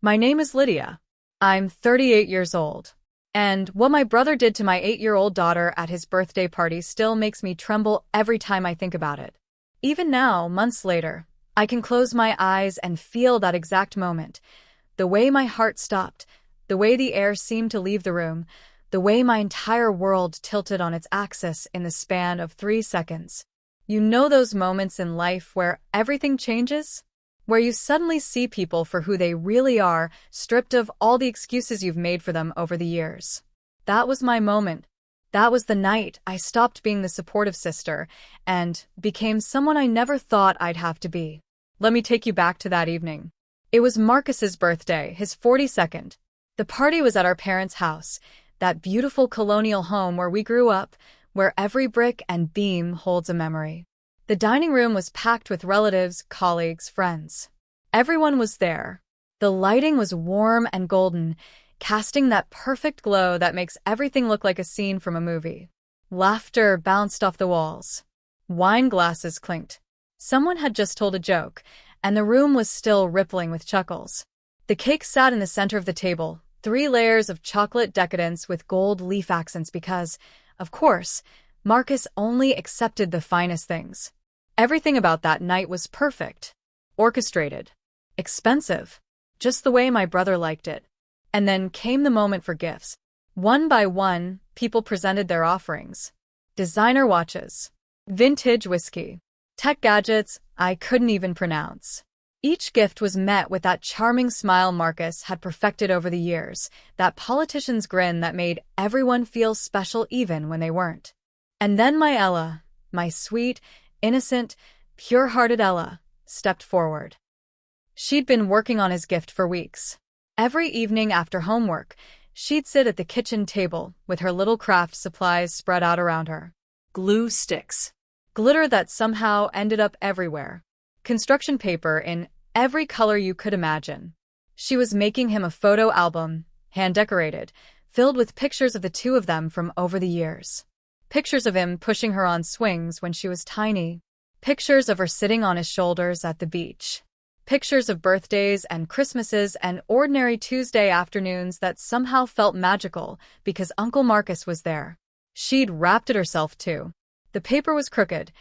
My name is Lydia. I'm 38 years old. And what my brother did to my 8-year-old daughter at his birthday party still makes me tremble every time I think about it. Even now, months later, I can close my eyes and feel that exact moment. The way my heart stopped, the way the air seemed to leave the room, the way my entire world tilted on its axis in the span of 3 seconds. You know those moments in life where everything changes? Where you suddenly see people for who they really are, stripped of all the excuses you've made for them over the years. That was my moment. That was the night I stopped being the supportive sister and became someone I never thought I'd have to be. Let me take you back to that evening. It was Marcus's birthday, his 42nd. The party was at our parents' house, that beautiful colonial home where we grew up, where every brick and beam holds a memory. The dining room was packed with relatives, colleagues, friends. Everyone was there. The lighting was warm and golden, casting that perfect glow that makes everything look like a scene from a movie. Laughter bounced off the walls. Wine glasses clinked. Someone had just told a joke, and the room was still rippling with chuckles. The cake sat in the center of the table, 3 layers of chocolate decadence with gold leaf accents because, of course, Marcus only accepted the finest things. Everything about that night was perfect, orchestrated, expensive, just the way my brother liked it. And then came the moment for gifts. One by one, people presented their offerings. Designer watches, vintage whiskey, tech gadgets I couldn't even pronounce. Each gift was met with that charming smile Marcus had perfected over the years, that politician's grin that made everyone feel special even when they weren't. And then my Ella, my sweet, innocent, pure-hearted Ella, stepped forward. She'd been working on his gift for weeks. Every evening after homework, she'd sit at the kitchen table with her little craft supplies spread out around her. Glue sticks, glitter that somehow ended up everywhere, construction paper in every color you could imagine. She was making him a photo album, hand-decorated, filled with pictures of the two of them from over the years. Pictures of him pushing her on swings when she was tiny. Pictures of her sitting on his shoulders at the beach. Pictures of birthdays and Christmases and ordinary Tuesday afternoons that somehow felt magical because Uncle Marcus was there. She'd wrapped it herself too. The paper was crooked.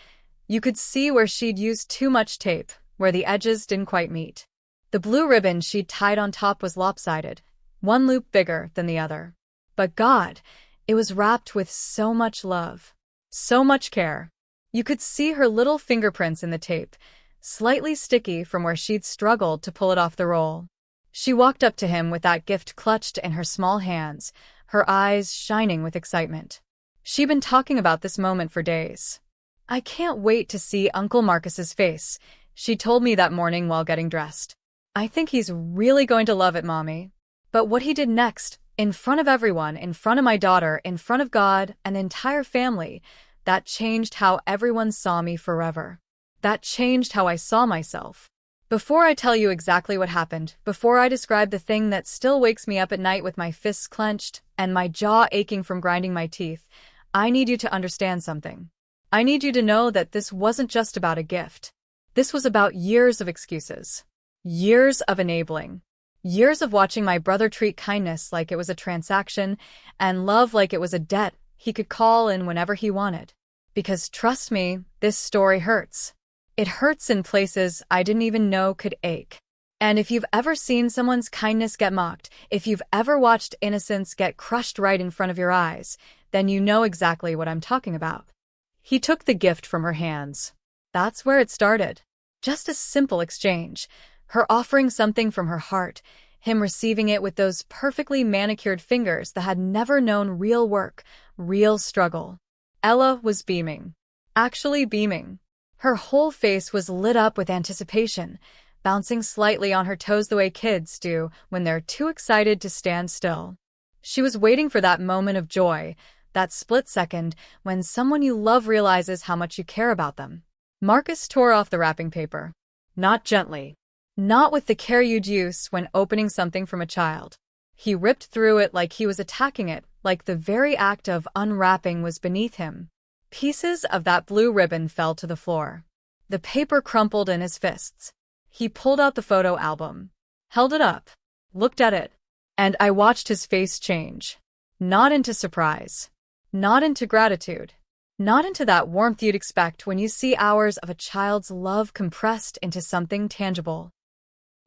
You could see where she'd used too much tape, where the edges didn't quite meet. The blue ribbon she'd tied on top was lopsided, one loop bigger than the other. But God, it was wrapped with so much love, so much care. You could see her little fingerprints in the tape, slightly sticky from where she'd struggled to pull it off the roll. She walked up to him with that gift clutched in her small hands, her eyes shining with excitement. She'd been talking about this moment for days. "I can't wait to see Uncle Marcus's face," she told me that morning while getting dressed. "I think he's really going to love it, Mommy." But what he did next, in front of everyone, in front of my daughter, in front of God and the entire family, that changed how everyone saw me forever. That changed how I saw myself. Before I tell you exactly what happened, before I describe the thing that still wakes me up at night with my fists clenched and my jaw aching from grinding my teeth, I need you to understand something. I need you to know that this wasn't just about a gift. This was about years of excuses. Years of enabling. Years of watching my brother treat kindness like it was a transaction and love like it was a debt he could call in whenever he wanted. Because trust me, this story hurts. It hurts in places I didn't even know could ache. And if you've ever seen someone's kindness get mocked, if you've ever watched innocence get crushed right in front of your eyes, then you know exactly what I'm talking about. He took the gift from her hands. That's where it started. Just a simple exchange. Her offering something from her heart, him receiving it with those perfectly manicured fingers that had never known real work, real struggle. Ella was beaming. Actually beaming. Her whole face was lit up with anticipation, bouncing slightly on her toes the way kids do when they're too excited to stand still. She was waiting for that moment of joy, that split second when someone you love realizes how much you care about them. Marcus tore off the wrapping paper. Not gently. Not with the care you'd use when opening something from a child. He ripped through it like he was attacking it, like the very act of unwrapping was beneath him. Pieces of that blue ribbon fell to the floor. The paper crumpled in his fists. He pulled out the photo album, held it up. looked at it, and I watched his face change. Not into surprise. Not into gratitude. Not into that warmth you'd expect when you see hours of a child's love compressed into something tangible.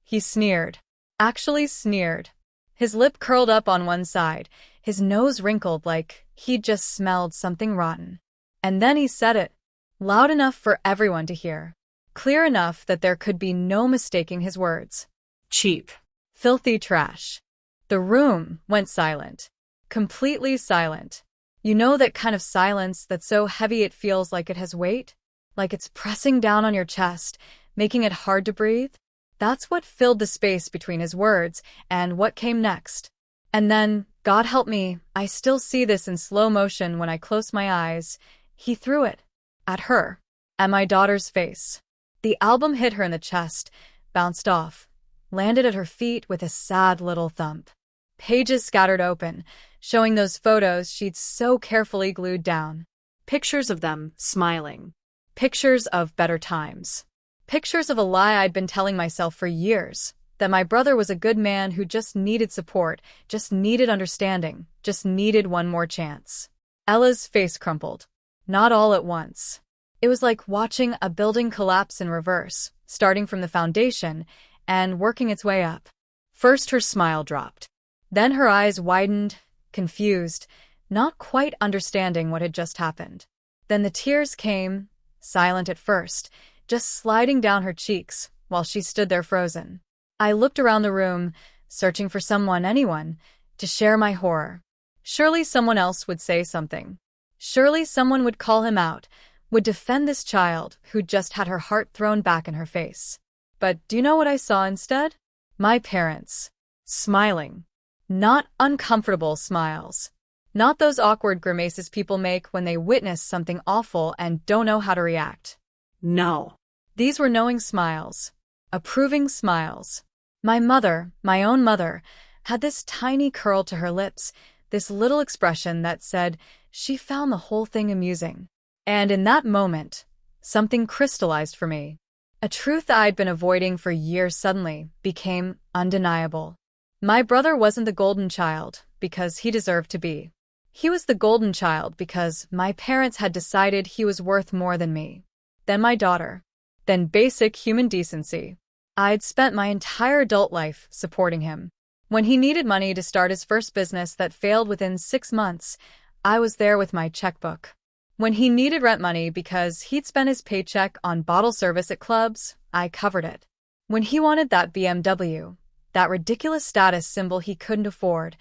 He sneered. Actually sneered. His lip curled up on one side, his nose wrinkled like he'd just smelled something rotten. And then he said it, loud enough for everyone to hear. Clear enough that there could be no mistaking his words. Cheap. Filthy trash. The room went silent. Completely silent. You know that kind of silence that's so heavy it feels like it has weight? Like it's pressing down on your chest, making it hard to breathe? That's what filled the space between his words and what came next. And then, God help me, I still see this in slow motion when I close my eyes, he threw it. At her. At my daughter's face. The album hit her in the chest, bounced off, landed at her feet with a sad little thump. Pages scattered open, showing those photos she'd so carefully glued down. Pictures of them smiling. Pictures of better times. Pictures of a lie I'd been telling myself for years, that my brother was a good man who just needed support, just needed understanding, just needed one more chance. Ella's face crumpled. Not all at once. It was like watching a building collapse in reverse, starting from the foundation and working its way up. First her smile dropped. Then her eyes widened, confused, not quite understanding what had just happened. Then the tears came, silent at first, just sliding down her cheeks while she stood there frozen. I looked around the room, searching for someone, anyone, to share my horror. Surely someone else would say something. Surely someone would call him out, would defend this child who'd just had her heart thrown back in her face. But do you know what I saw instead? My parents. Smiling. Not uncomfortable smiles. Not those awkward grimaces people make when they witness something awful and don't know how to react. No. These were knowing smiles. Approving smiles. My mother, my own mother, had this tiny curl to her lips, this little expression that said she found the whole thing amusing. And in that moment, something crystallized for me. A truth I'd been avoiding for years suddenly became undeniable. My brother wasn't the golden child because he deserved to be. He was the golden child because my parents had decided he was worth more than me, than my daughter, than basic human decency. I'd spent my entire adult life supporting him. When he needed money to start his first business that failed within 6 months, I was there with my checkbook. When he needed rent money because he'd spent his paycheck on bottle service at clubs, I covered it. When he wanted that BMW, that ridiculous status symbol he couldn't afford,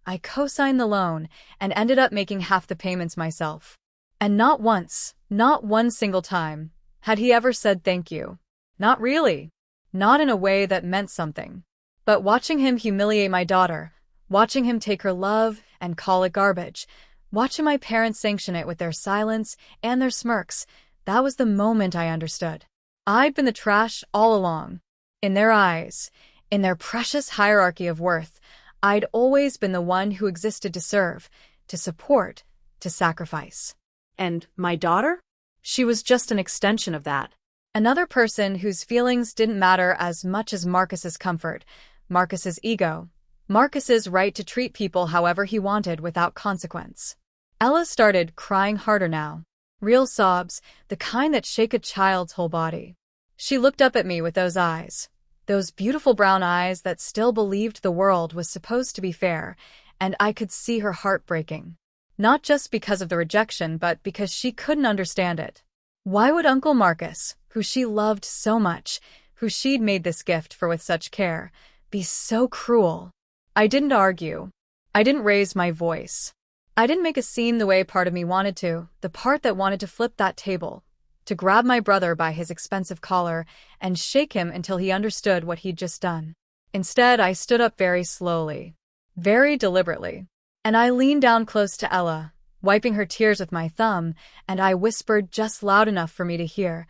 I co-signed the loan and ended up making half the payments myself. And not once, not one single time, had he ever said thank you. Not really. Not in a way that meant something. But watching him humiliate my daughter, watching him take her love and call it garbage, watching my parents sanction it with their silence and their smirks, that was the moment I understood. I'd been the trash all along. In their eyes, in their precious hierarchy of worth, I'd always been the one who existed to serve, to support, to sacrifice. And my daughter? She was just an extension of that. Another person whose feelings didn't matter as much as Marcus's comfort, Marcus's ego, Marcus's right to treat people however he wanted without consequence. Ella started crying harder now. Real sobs, the kind that shake a child's whole body. She looked up at me with those eyes. Those beautiful brown eyes that still believed the world was supposed to be fair, and I could see her heart breaking. Not just because of the rejection, but because she couldn't understand it. Why would Uncle Marcus, who she loved so much, who she'd made this gift for with such care, be so cruel? I didn't argue. I didn't raise my voice. I didn't make a scene the way part of me wanted to, the part that wanted to flip that table, to grab my brother by his expensive collar and shake him until he understood what he'd just done. Instead, I stood up very slowly, very deliberately, and I leaned down close to Ella, wiping her tears with my thumb, and I whispered just loud enough for me to hear,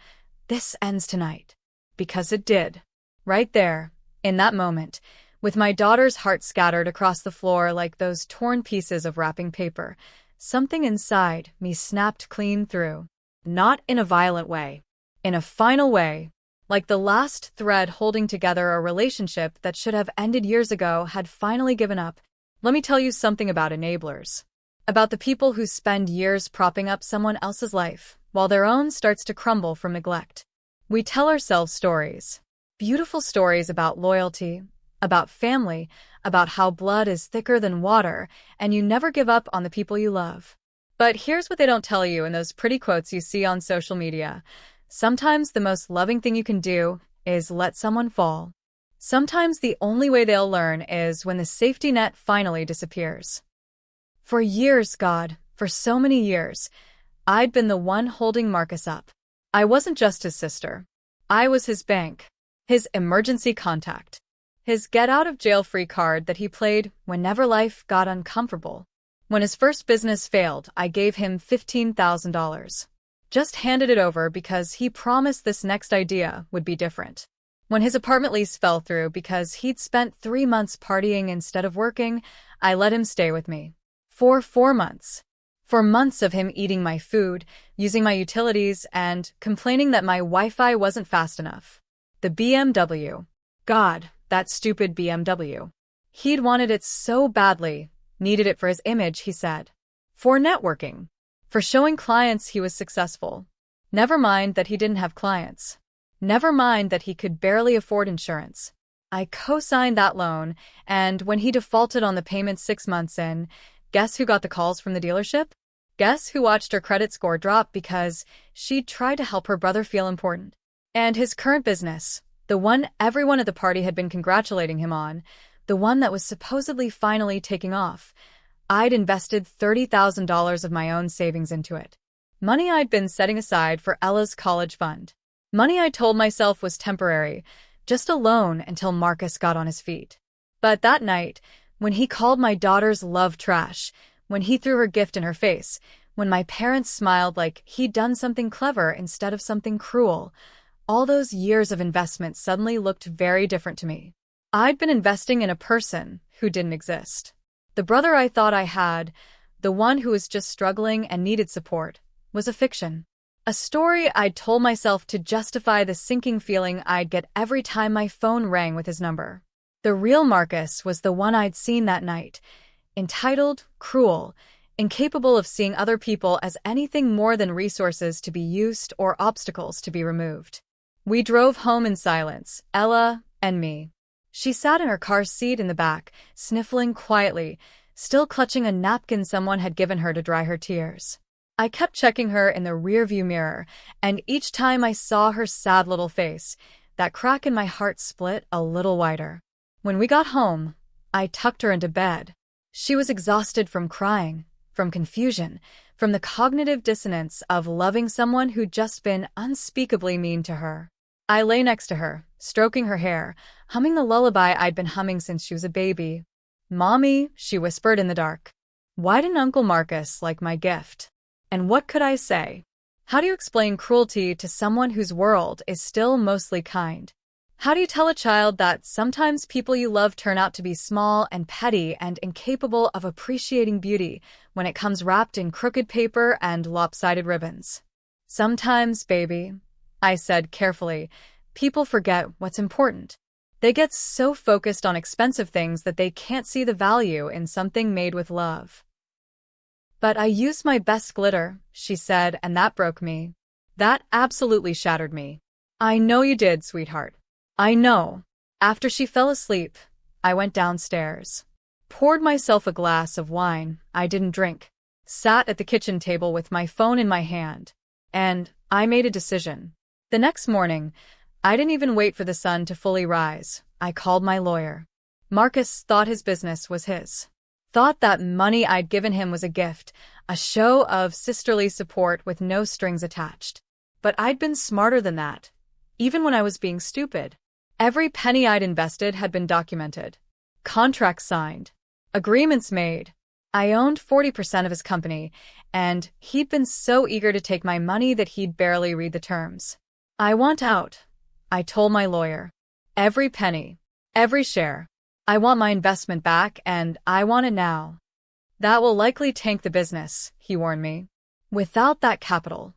"This ends tonight." Because it did. Right there, in that moment, with my daughter's heart scattered across the floor like those torn pieces of wrapping paper, something inside me snapped clean through. Not in a violent way. In a final way. Like the last thread holding together a relationship that should have ended years ago had finally given up. Let me tell you something about enablers. About the people who spend years propping up someone else's life, while their own starts to crumble from neglect. We tell ourselves stories. Beautiful stories about loyalty, about family, about how blood is thicker than water, and you never give up on the people you love. But here's what they don't tell you in those pretty quotes you see on social media. Sometimes the most loving thing you can do is let someone fall. Sometimes the only way they'll learn is when the safety net finally disappears. For years, God, for so many years, I'd been the one holding Marcus up. I wasn't just his sister. I was his bank, his emergency contact, his get-out-of-jail-free card that he played whenever life got uncomfortable. When his first business failed, I gave him $15,000. Just handed it over because he promised this next idea would be different. When his apartment lease fell through because he'd spent 3 months partying instead of working, I let him stay with me. For 4 months. For months of him eating my food, using my utilities, and complaining that my Wi-Fi wasn't fast enough. The BMW. God, that stupid BMW. He'd wanted it so badly, needed it for his image, he said. For networking. For showing clients he was successful. Never mind that he didn't have clients. Never mind that he could barely afford insurance. I co-signed that loan, and when he defaulted on the payment 6 months in, guess who got the calls from the dealership? Guess who watched her credit score drop because she'd tried to help her brother feel important? And his current business, the one everyone at the party had been congratulating him on, the one that was supposedly finally taking off, I'd invested $30,000 of my own savings into it. Money I'd been setting aside for Ella's college fund. Money I told myself was temporary, just a loan until Marcus got on his feet. But that night, when he called my daughter's love trash, when he threw her gift in her face, when my parents smiled like he'd done something clever instead of something cruel, all those years of investment suddenly looked very different to me. I'd been investing in a person who didn't exist. The brother I thought I had, the one who was just struggling and needed support, was a fiction. A story I'd told myself to justify the sinking feeling I'd get every time my phone rang with his number. The real Marcus was the one I'd seen that night, entitled, cruel, incapable of seeing other people as anything more than resources to be used or obstacles to be removed. We drove home in silence, Ella and me. She sat in her car seat in the back, sniffling quietly, still clutching a napkin someone had given her to dry her tears. I kept checking her in the rearview mirror, and each time I saw her sad little face, that crack in my heart split a little wider. When we got home, I tucked her into bed. She was exhausted from crying, from confusion, from the cognitive dissonance of loving someone who'd just been unspeakably mean to her. I lay next to her, stroking her hair, humming the lullaby I'd been humming since she was a baby. "Mommy," she whispered in the dark. "Why didn't Uncle Marcus like my gift?" And what could I say? How do you explain cruelty to someone whose world is still mostly kind? How do you tell a child that sometimes people you love turn out to be small and petty and incapable of appreciating beauty when it comes wrapped in crooked paper and lopsided ribbons? "Sometimes, baby," I said carefully, "people forget what's important. They get so focused on expensive things that they can't see the value in something made with love." "But I used my best glitter," she said, and that broke me. That absolutely shattered me. "I know you did, sweetheart. I know." After she fell asleep, I went downstairs, poured myself a glass of wine I didn't drink, sat at the kitchen table with my phone in my hand, and I made a decision. The next morning, I didn't even wait for the sun to fully rise. I called my lawyer. Marcus thought his business was his. Thought that money I'd given him was a gift, a show of sisterly support with no strings attached. But I'd been smarter than that, even when I was being stupid. Every penny I'd invested had been documented. Contracts signed. Agreements made. I owned 40% of his company, and he'd been so eager to take my money that he'd barely read the terms. "I want out," I told my lawyer. "Every penny. Every share. I want my investment back, and I want it now." "That will likely tank the business," he warned me. "Without that capital."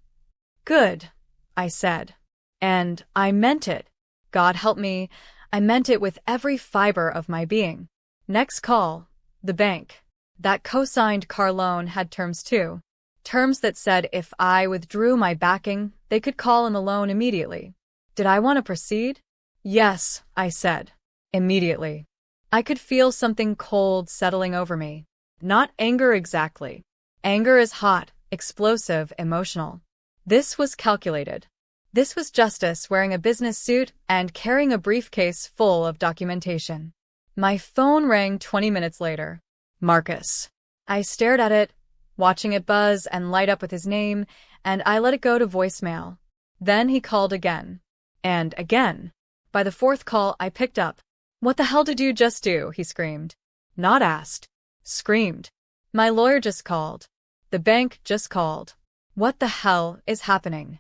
"Good," I said. And I meant it. God help me, I meant it with every fiber of my being. Next call, the bank. That co-signed car loan had terms too. Terms that said if I withdrew my backing, they could call in the loan immediately. Did I want to proceed? Yes, I said. Immediately. I could feel something cold settling over me. Not anger exactly. Anger is hot, explosive, emotional. This was calculated. This was justice wearing a business suit and carrying a briefcase full of documentation. My phone rang 20 minutes later. Marcus. I stared at it, watching it buzz and light up with his name, and I let it go to voicemail. Then he called again. And again. By the fourth call, I picked up. What the hell did you just do? He screamed. Not asked. Screamed. My lawyer just called. The bank just called. What the hell is happening?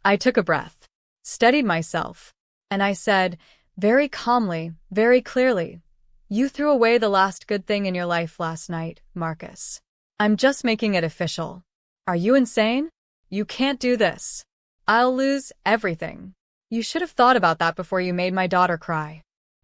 I took a breath, steadied myself, and I said, very calmly, very clearly, you threw away the last good thing in your life last night, Marcus. I'm just making it official. Are you insane? You can't do this. I'll lose everything. You should have thought about that before you made my daughter cry.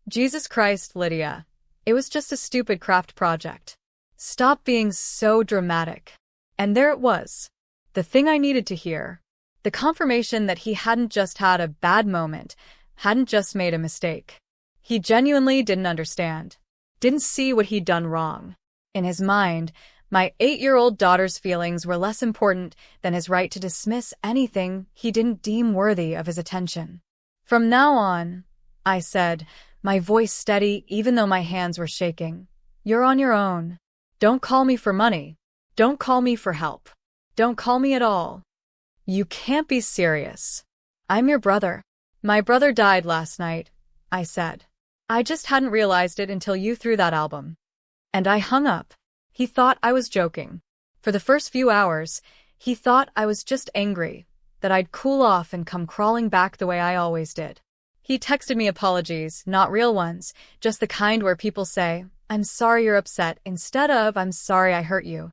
Jesus Christ, Lydia. It was just a stupid craft project. Stop being so dramatic. And there it was. The thing I needed to hear. The confirmation that he hadn't just had a bad moment, hadn't just made a mistake. He genuinely didn't understand. Didn't see what he'd done wrong. In his mind, my 8-year-old daughter's feelings were less important than his right to dismiss anything he didn't deem worthy of his attention. From now on, I said, my voice steady even though my hands were shaking, you're on your own. Don't call me for money. Don't call me for help. Don't call me at all. You can't be serious. I'm your brother. My brother died last night, I said. I just hadn't realized it until you threw that album. And I hung up. He thought I was joking. For the first few hours, he thought I was just angry, that I'd cool off and come crawling back the way I always did. He texted me apologies, not real ones, just the kind where people say, I'm sorry you're upset, instead of, I'm sorry I hurt you.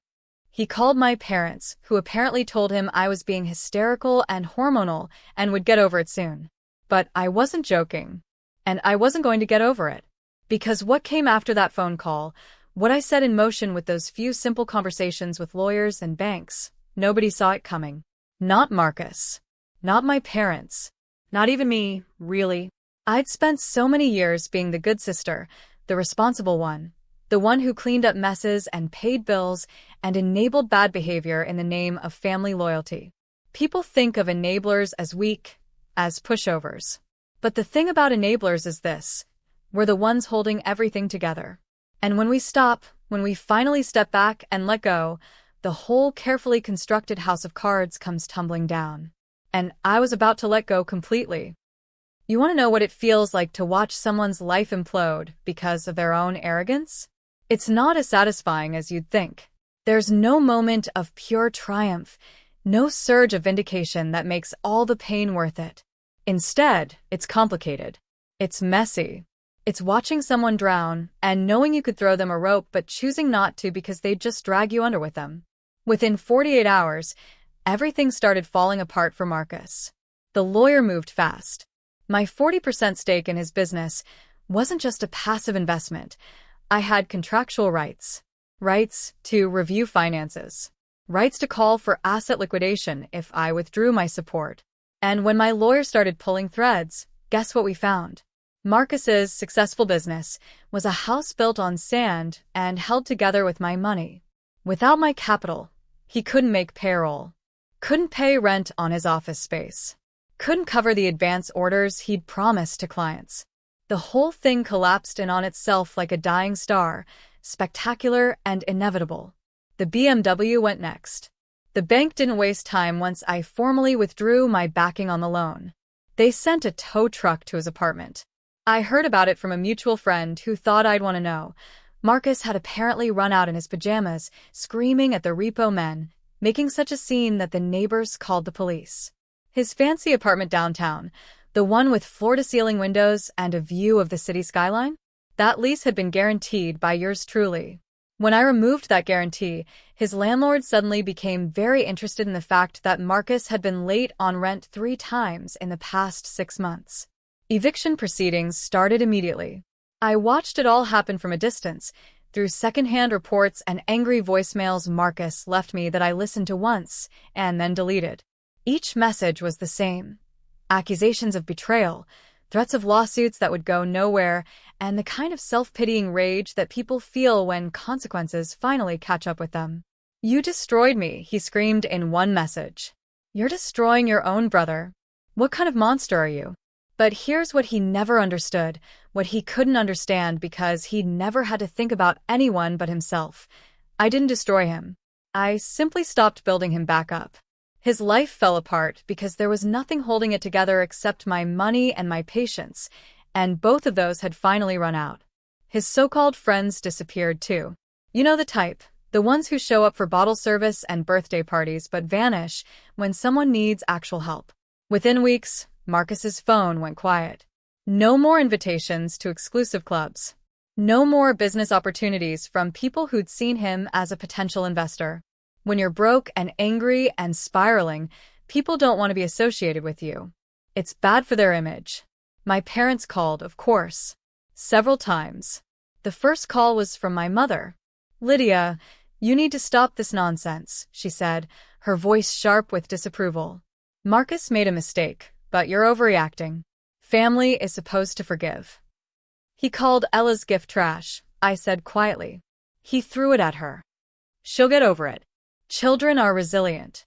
He called my parents, who apparently told him I was being hysterical and hormonal and would get over it soon. But I wasn't joking. And I wasn't going to get over it. Because what came after that phone call, what I set in motion with those few simple conversations with lawyers and banks, nobody saw it coming. Not Marcus. Not my parents. Not even me, really. I'd spent so many years being the good sister, the responsible one. The one who cleaned up messes and paid bills and enabled bad behavior in the name of family loyalty. People think of enablers as weak, as pushovers. But the thing about enablers is this: we're the ones holding everything together. And when we stop, when we finally step back and let go, the whole carefully constructed house of cards comes tumbling down. And I was about to let go completely. You want to know what it feels like to watch someone's life implode because of their own arrogance? It's not as satisfying as you'd think. There's no moment of pure triumph, no surge of vindication that makes all the pain worth it. Instead, it's complicated. It's messy. It's watching someone drown and knowing you could throw them a rope but choosing not to because they'd just drag you under with them. Within 48 hours, everything started falling apart for Marcus. The lawyer moved fast. My 40% stake in his business wasn't just a passive investment. I had contractual rights. Rights to review finances. Rights to call for asset liquidation if I withdrew my support. And when my lawyer started pulling threads, guess what we found? Marcus's successful business was a house built on sand and held together with my money. Without my capital, he couldn't make payroll. Couldn't pay rent on his office space. Couldn't cover the advance orders he'd promised to clients. The whole thing collapsed in on itself like a dying star, spectacular and inevitable. The BMW went next. The bank didn't waste time once I formally withdrew my backing on the loan. They sent a tow truck to his apartment. I heard about it from a mutual friend who thought I'd want to know. Marcus had apparently run out in his pajamas, screaming at the repo men, making such a scene that the neighbors called the police. His fancy apartment downtown, the one with floor-to-ceiling windows and a view of the city skyline? That lease had been guaranteed by yours truly. When I removed that guarantee, his landlord suddenly became very interested in the fact that Marcus had been late on rent 3 times in the past 6 months. Eviction proceedings started immediately. I watched it all happen from a distance, through secondhand reports and angry voicemails Marcus left me that I listened to once and then deleted. Each message was the same. Accusations of betrayal, threats of lawsuits that would go nowhere, and the kind of self-pitying rage that people feel when consequences finally catch up with them. "You destroyed me," he screamed in one message. "You're destroying your own brother. What kind of monster are you?" But here's what he never understood, what he couldn't understand because he never had to think about anyone but himself. I didn't destroy him. I simply stopped building him back up. His life fell apart because there was nothing holding it together except my money and my patience, and both of those had finally run out. His so-called friends disappeared too. You know the type, the ones who show up for bottle service and birthday parties but vanish when someone needs actual help. Within weeks, Marcus's phone went quiet. No more invitations to exclusive clubs. No more business opportunities from people who'd seen him as a potential investor. When you're broke and angry and spiraling, people don't want to be associated with you. It's bad for their image. My parents called, of course. Several times. The first call was from my mother. "Lydia, you need to stop this nonsense," she said, her voice sharp with disapproval. "Marcus made a mistake, but you're overreacting. Family is supposed to forgive." "He called Ella's gift trash," I said quietly. "He threw it at her. She'll get over it. Children are resilient."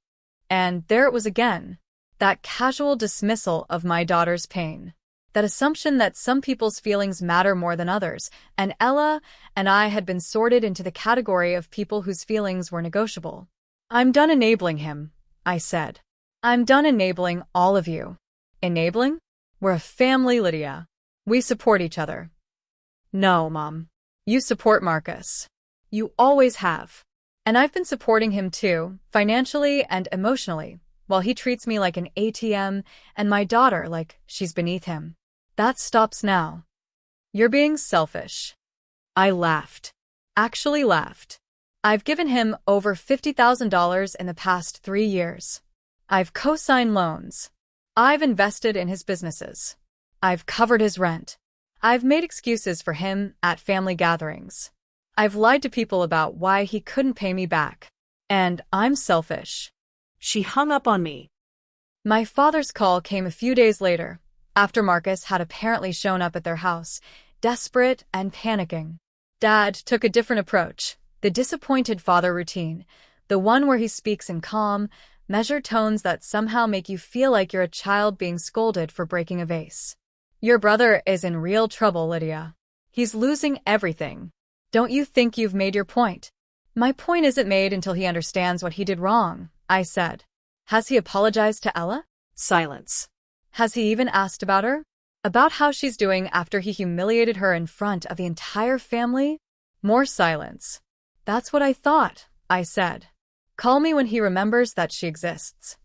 And there it was again. That casual dismissal of my daughter's pain. That assumption that some people's feelings matter more than others, and Ella and I had been sorted into the category of people whose feelings were negotiable. "I'm done enabling him," I said. "I'm done enabling all of you." "Enabling? We're a family, Lydia. We support each other." "No, Mom. You support Marcus. You always have. And I've been supporting him too, financially and emotionally, while he treats me like an ATM and my daughter like she's beneath him. That stops now." "You're being selfish." I laughed. Actually laughed. "I've given him over $50,000 in the past 3 years. I've co-signed loans. I've invested in his businesses. I've covered his rent. I've made excuses for him at family gatherings. I've lied to people about why he couldn't pay me back. And I'm selfish." She hung up on me. My father's call came a few days later, after Marcus had apparently shown up at their house, desperate and panicking. Dad took a different approach, the disappointed father routine, the one where he speaks in calm, measured tones that somehow make you feel like you're a child being scolded for breaking a vase. "Your brother is in real trouble, Lydia. He's losing everything. Don't you think you've made your point?" "My point isn't made until he understands what he did wrong," I said. "Has he apologized to Ella?" Silence. "Has he even asked about her? About how she's doing after he humiliated her in front of the entire family?" More silence. "That's what I thought," I said. "Call me when he remembers that she exists."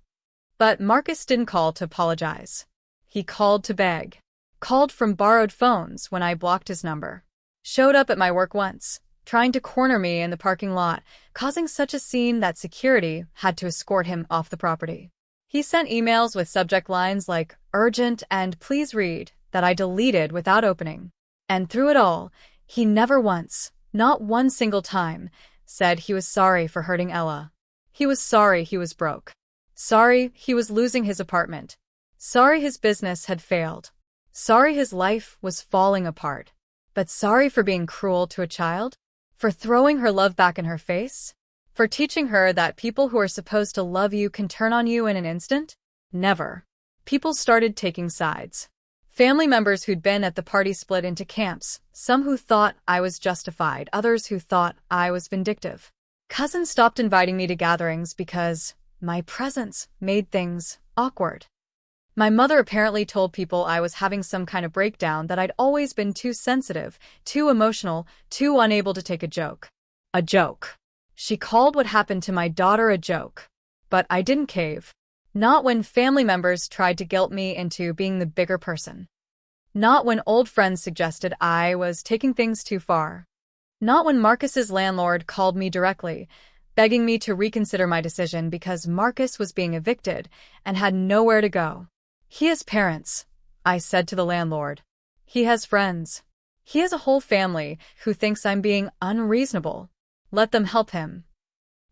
But Marcus didn't call to apologize. He called to beg. Called from borrowed phones when I blocked his number. Showed up at my work once, trying to corner me in the parking lot, causing such a scene that security had to escort him off the property. He sent emails with subject lines like "urgent" and "please read" that I deleted without opening. And through it all, he never once, not one single time, said he was sorry for hurting Ella. He was sorry he was broke. Sorry he was losing his apartment. Sorry his business had failed. Sorry his life was falling apart. But sorry for being cruel to a child? For throwing her love back in her face? For teaching her that people who are supposed to love you can turn on you in an instant? Never. People started taking sides. Family members who'd been at the party split into camps, some who thought I was justified, others who thought I was vindictive. Cousins stopped inviting me to gatherings because my presence made things awkward. My mother apparently told people I was having some kind of breakdown, that I'd always been too sensitive, too emotional, too unable to take a joke. A joke. She called what happened to my daughter a joke. But I didn't cave. Not when family members tried to guilt me into being the bigger person. Not when old friends suggested I was taking things too far. Not when Marcus's landlord called me directly, begging me to reconsider my decision because Marcus was being evicted and had nowhere to go. He has parents, I said to the landlord. He has friends. He has a whole family who thinks I'm being unreasonable. Let them help him.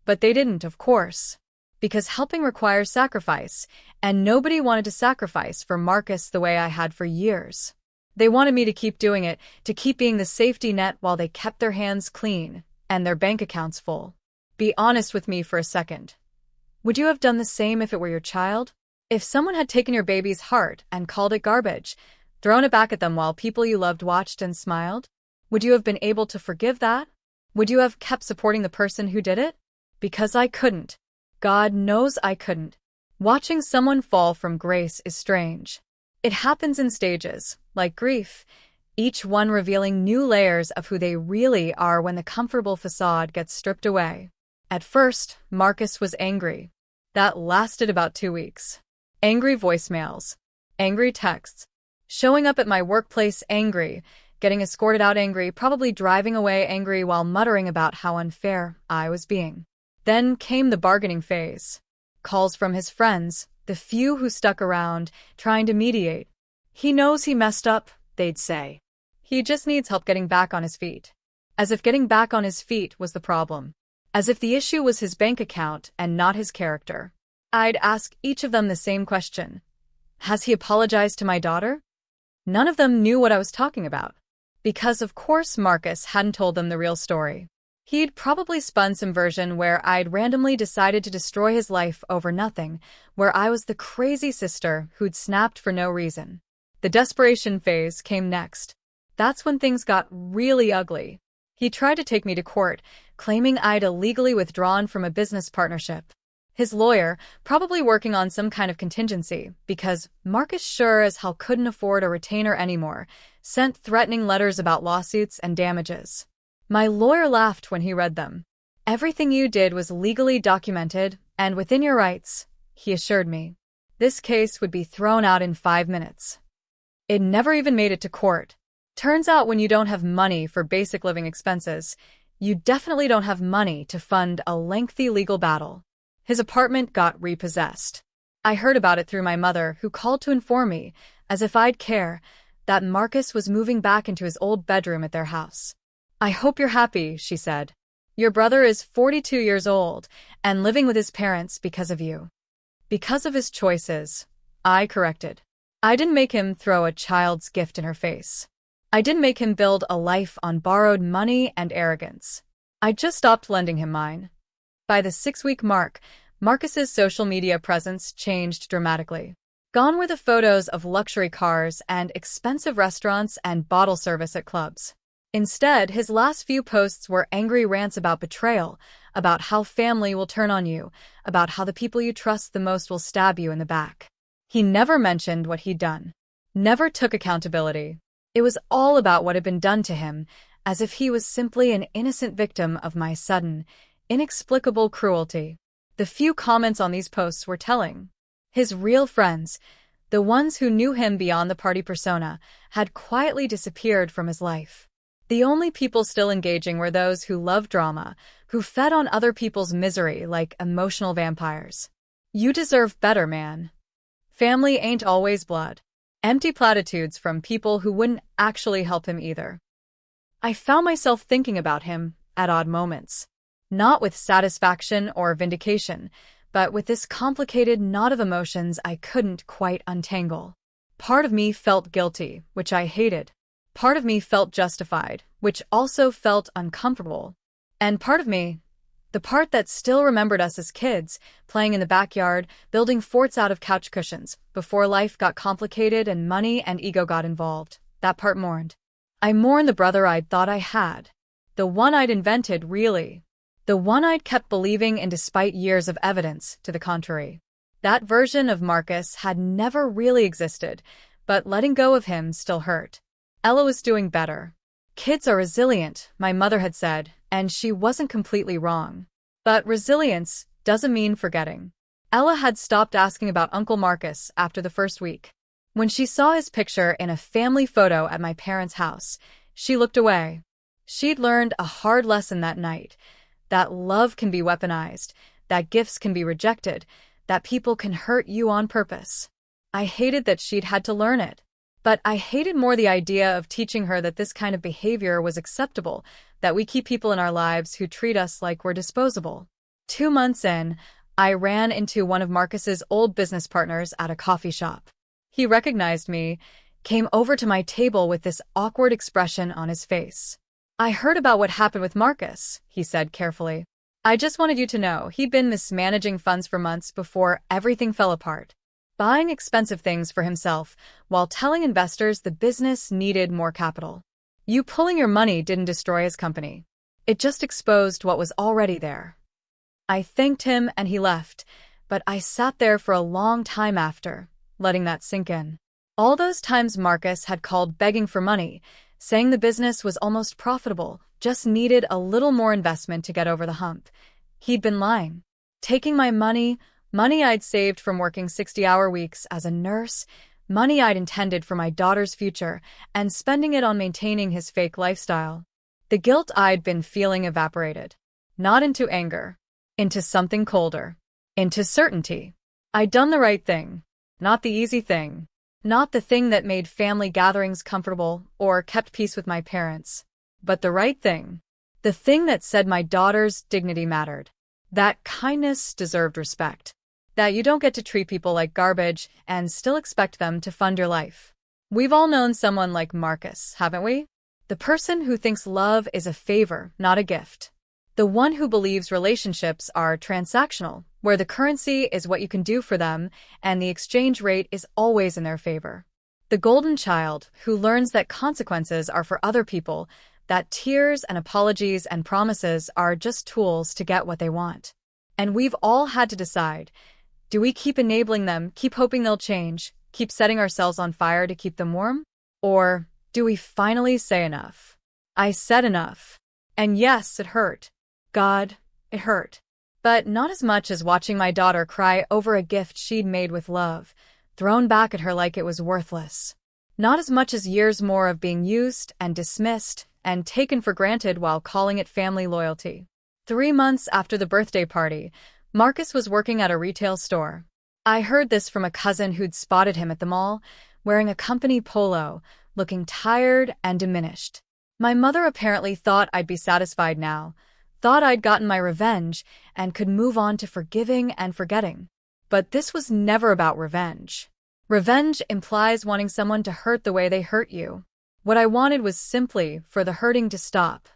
But they didn't, of course. Because helping requires sacrifice, and nobody wanted to sacrifice for Marcus the way I had for years. They wanted me to keep doing it, to keep being the safety net while they kept their hands clean and their bank accounts full. Be honest with me for a second. Would you have done the same if it were your child? If someone had taken your baby's heart and called it garbage, thrown it back at them while people you loved watched and smiled? Would you have been able to forgive that? Would you have kept supporting the person who did it? Because I couldn't. God knows I couldn't. Watching someone fall from grace is strange. It happens in stages, like grief, each one revealing new layers of who they really are when the comfortable facade gets stripped away. At first, Marcus was angry. That lasted about 2 weeks. Angry voicemails, angry texts, showing up at my workplace angry, getting escorted out angry, probably driving away angry while muttering about how unfair I was being. Then came the bargaining phase. Calls from his friends, the few who stuck around, trying to mediate. He knows he messed up, they'd say. He just needs help getting back on his feet. As if getting back on his feet was the problem. As if the issue was his bank account and not his character. I'd ask each of them the same question. Has he apologized to my daughter? None of them knew what I was talking about. Because of course Marcus hadn't told them the real story. He'd probably spun some version where I'd randomly decided to destroy his life over nothing, where I was the crazy sister who'd snapped for no reason. The desperation phase came next. That's when things got really ugly. He tried to take me to court, claiming I'd illegally withdrawn from a business partnership. His lawyer, probably working on some kind of contingency, because Marcus sure as hell couldn't afford a retainer anymore, sent threatening letters about lawsuits and damages. My lawyer laughed when he read them. Everything you did was legally documented and within your rights, he assured me. This case would be thrown out in 5 minutes. It never even made it to court. Turns out when you don't have money for basic living expenses, you definitely don't have money to fund a lengthy legal battle. His apartment got repossessed. I heard about it through my mother, who called to inform me, as if I'd care, that Marcus was moving back into his old bedroom at their house. I hope you're happy, she said. Your brother is 42 years old and living with his parents because of you. Because of his choices, I corrected. I didn't make him throw a child's gift in her face. I didn't make him build a life on borrowed money and arrogance. I just stopped lending him mine. By the 6-week mark, Marcus's social media presence changed dramatically. Gone were the photos of luxury cars and expensive restaurants and bottle service at clubs. Instead, his last few posts were angry rants about betrayal, about how family will turn on you, about how the people you trust the most will stab you in the back. He never mentioned what he'd done. Never took accountability. It was all about what had been done to him, as if he was simply an innocent victim of my sudden, inexplicable cruelty. The few comments on these posts were telling. His real friends, the ones who knew him beyond the party persona, had quietly disappeared from his life. The only people still engaging were those who loved drama, who fed on other people's misery like emotional vampires. You deserve better, man. Family ain't always blood. Empty platitudes from people who wouldn't actually help him either. I found myself thinking about him at odd moments. Not with satisfaction or vindication, but with this complicated knot of emotions I couldn't quite untangle. Part of me felt guilty, which I hated. Part of me felt justified, which also felt uncomfortable. And part of me, the part that still remembered us as kids, playing in the backyard, building forts out of couch cushions, before life got complicated and money and ego got involved, that part mourned. I mourned the brother I'd thought I had. The one I'd invented, really. The one I'd kept believing in despite years of evidence to the contrary. That version of Marcus had never really existed, but letting go of him still hurt. Ella was doing better. Kids are resilient, my mother had said, and she wasn't completely wrong. But resilience doesn't mean forgetting. Ella had stopped asking about Uncle Marcus after the first week. When she saw his picture in a family photo at my parents' house, she looked away. She'd learned a hard lesson that night, that love can be weaponized, that gifts can be rejected, that people can hurt you on purpose. I hated that she'd had to learn it. But I hated more the idea of teaching her that this kind of behavior was acceptable, that we keep people in our lives who treat us like we're disposable. 2 months in, I ran into one of Marcus's old business partners at a coffee shop. He recognized me, came over to my table with this awkward expression on his face. "I heard about what happened with Marcus," he said carefully. "I just wanted you to know he'd been mismanaging funds for months before everything fell apart, buying expensive things for himself while telling investors the business needed more capital. You pulling your money didn't destroy his company. It just exposed what was already there." I thanked him and he left, but I sat there for a long time after, letting that sink in. All those times Marcus had called begging for money, saying the business was almost profitable, just needed a little more investment to get over the hump. He'd been lying. Taking my money I'd saved from working 60-hour weeks as a nurse, money I'd intended for my daughter's future, and spending it on maintaining his fake lifestyle. The guilt I'd been feeling evaporated. Not into anger. Into something colder. Into certainty. I'd done the right thing. Not the easy thing. Not the thing that made family gatherings comfortable or kept peace with my parents. But the right thing. The thing that said my daughter's dignity mattered. That kindness deserved respect. That you don't get to treat people like garbage and still expect them to fund your life. We've all known someone like Marcus, haven't we? The person who thinks love is a favor, not a gift. The one who believes relationships are transactional, where the currency is what you can do for them and the exchange rate is always in their favor. The golden child who learns that consequences are for other people, that tears and apologies and promises are just tools to get what they want. And we've all had to decide, do we keep enabling them, keep hoping they'll change, keep setting ourselves on fire to keep them warm? Or do we finally say enough? I said enough. And yes, it hurt. God, it hurt. But not as much as watching my daughter cry over a gift she'd made with love, thrown back at her like it was worthless. Not as much as years more of being used and dismissed and taken for granted while calling it family loyalty. 3 months after the birthday party, Marcus was working at a retail store. I heard this from a cousin who'd spotted him at the mall, wearing a company polo, looking tired and diminished. My mother apparently thought I'd be satisfied now, thought I'd gotten my revenge and could move on to forgiving and forgetting. But this was never about revenge. Revenge implies wanting someone to hurt the way they hurt you. What I wanted was simply for the hurting to stop,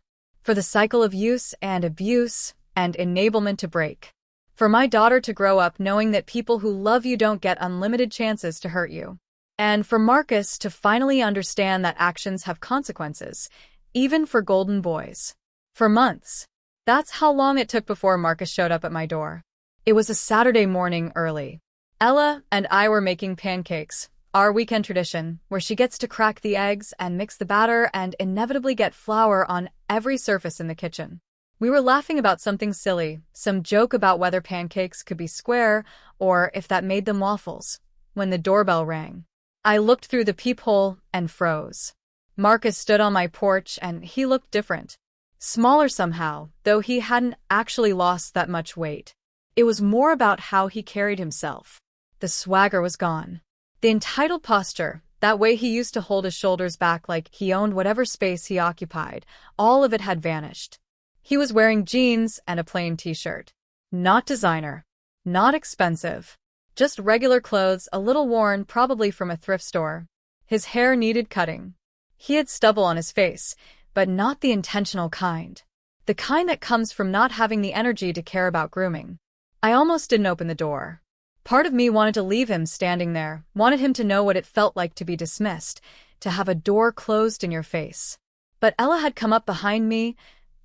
for the cycle of use and abuse and enablement to break, for my daughter to grow up knowing that people who love you don't get unlimited chances to hurt you, and for Marcus to finally understand that actions have consequences, even for golden boys. For months. That's how long it took before Marcus showed up at my door. It was a Saturday morning early. Ella and I were making pancakes, our weekend tradition, where she gets to crack the eggs and mix the batter and inevitably get flour on every surface in the kitchen. We were laughing about something silly, some joke about whether pancakes could be square or if that made them waffles, when the doorbell rang. I looked through the peephole and froze. Marcus stood on my porch and he looked different. Smaller somehow, though he hadn't actually lost that much weight. It was more about how he carried himself. The swagger was gone. The entitled posture, that way he used to hold his shoulders back like he owned whatever space he occupied, all of it had vanished. He was wearing jeans and a plain t-shirt. Not designer. Not expensive. Just regular clothes, a little worn, probably from a thrift store. His hair needed cutting. He had stubble on his face, but not the intentional kind. The kind that comes from not having the energy to care about grooming. I almost didn't open the door. Part of me wanted to leave him standing there, wanted him to know what it felt like to be dismissed, to have a door closed in your face. But Ella had come up behind me,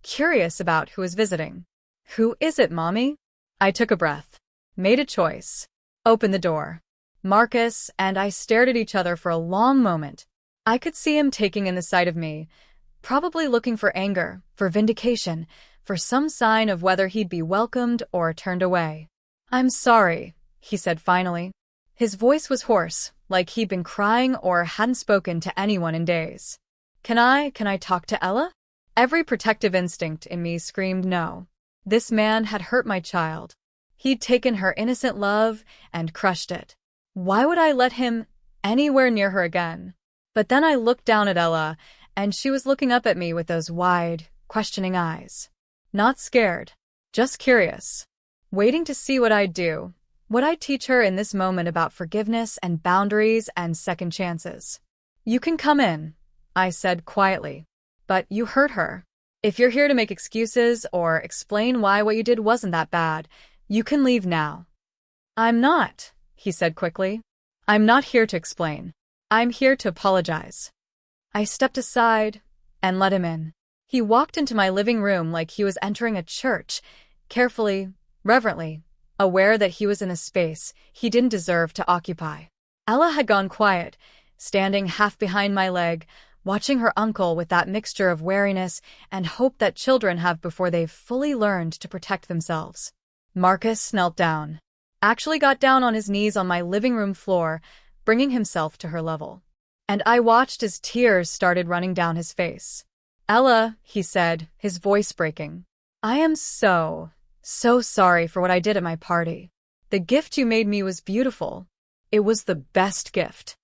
curious about who was visiting. "Who is it, Mommy?" I took a breath. Made a choice. Opened the door. Marcus and I stared at each other for a long moment. I could see him taking in the sight of me, probably looking for anger, for vindication, for some sign of whether he'd be welcomed or turned away. "I'm sorry," he said finally. His voice was hoarse, like he'd been crying or hadn't spoken to anyone in days. Can I talk to Ella?" Every protective instinct in me screamed no. This man had hurt my child. He'd taken her innocent love and crushed it. Why would I let him anywhere near her again? But then I looked down at Ella, and she was looking up at me with those wide, questioning eyes. Not scared, just curious, waiting to see what I'd do, what I'd teach her in this moment about forgiveness and boundaries and second chances. You can come in, I said quietly. But you hurt her. If you're here to make excuses or explain why what you did wasn't that bad, you can leave now. I'm not, he said quickly. I'm not here to explain. I'm here to apologize. I stepped aside and let him in. He walked into my living room like he was entering a church, carefully, reverently, aware that he was in a space he didn't deserve to occupy. Ella had gone quiet, standing half behind my leg, watching her uncle with that mixture of wariness and hope that children have before they've fully learned to protect themselves. Marcus knelt down, actually got down on his knees on my living room floor, bringing himself to her level. And I watched as tears started running down his face. Ella, he said, his voice breaking, I am so sorry for what I did at my party. The gift you made me was beautiful. It was the best gift.